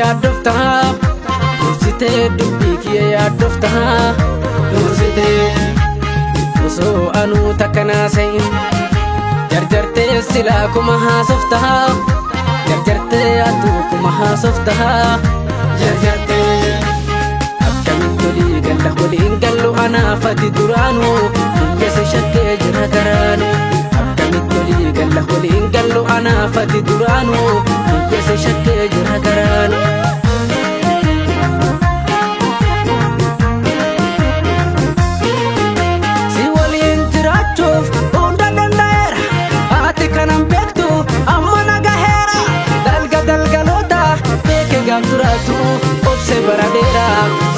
yaadoftaa dursitee dubbii kiyya yaadoftaa dursitee osoo anuu takka naasa'in jarjartee silaa kuma haasoftaa jarjartee atuu kuma haasoftaa jarjartee akkamitti olii galla waliin gallu anaafati duraanuu biyyasa shakkee jira garaanuu akkamitti olii galla waliin gallu anaafati duraanuu biyyasa shakkee jira garaanuu. Obse baradera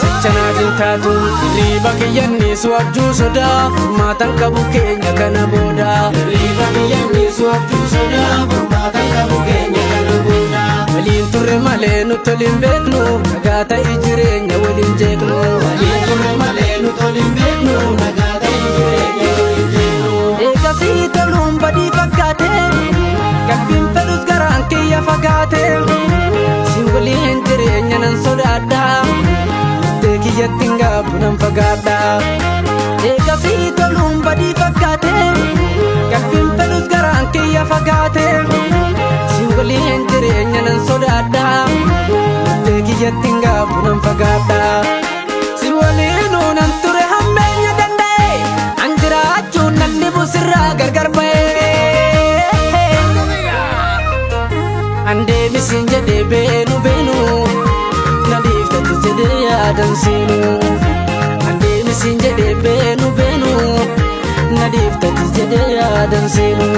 sichana jintatu riba kiyyanni suwabjuu sodaa maatan qabu keenya kana booda riba kiyyanni suwabjuu sodaa maatan qabu keenya kana booda waliin turre malee nuti waliin beeknu nagaa ta'e jireenya waliin jeeknu waliin turre malee nuti waliin beeknu nagaa ta'e jireenya waliin jeeknu eegasii toluun badii fakkaate qalbiin fedhus garaan kiyya fagaate waliin jireenya nan sodaadha teekiyyattiin gaabunan fagaadha eegasii toluun badii fakkaate qalbiin fedhus garaan kiyya fagaate si waliin jireenya nan sodaadha teekiyyattiin gaabunan fagaadha si waliinuu nan ture hammeenya danda'e an jiraachuun nan dhibu sirraa gargar ba'e an deebisin jedhee beenu nadiiftati jedhee yaadan seenu an deebisin jedhee beenu nadiiftati jedhee yaadan seenu.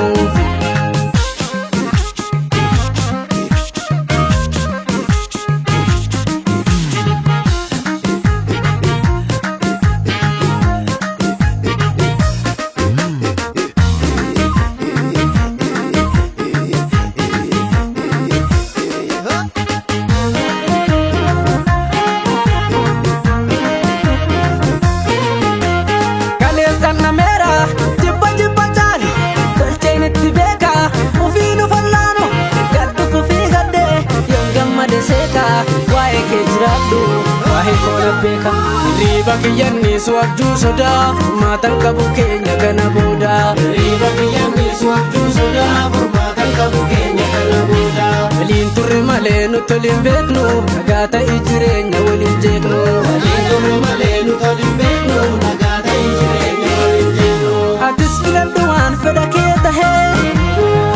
Riba kiyyanni suwabjuu sodaa maatan qabu keenya kana booda riba kiyyanni suwabjuu sodaa maatan qabu keenya kana booda waliin turre malee nuti waliin beeknu nagaa ta'e jireenya waliin jeeknu waliin turre malee nuti waliin beeknu nagaa ta'e jireenya waliin jeeknu atis filadhu waan fedha kee tahee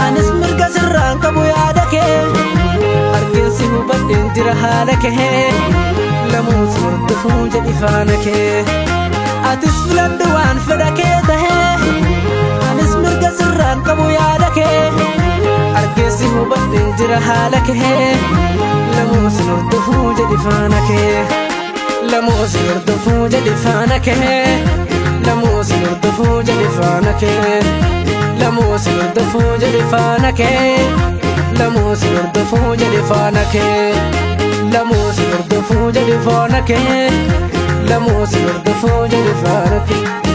anis mirga sirraan qabu yaada kee argeensi hubadheen jira haala kee lamuus hordofuu jedhi faana kee atis filadhu waan fedha kee tahee anis mirga sirraan qabu yaada kee argeessi hubadheen jira haala kee lamuus hordofuu jedhi faana kee lamuus hordofuu jedhi faana kee lamuus hordofuu jedhi faana kee lamuus hordofuu jedhi faana kee lamuus hordofuu jedhi faana kee lamuus hordofuu jedhi faana kee lamuus hordofuu jedhi faana kee.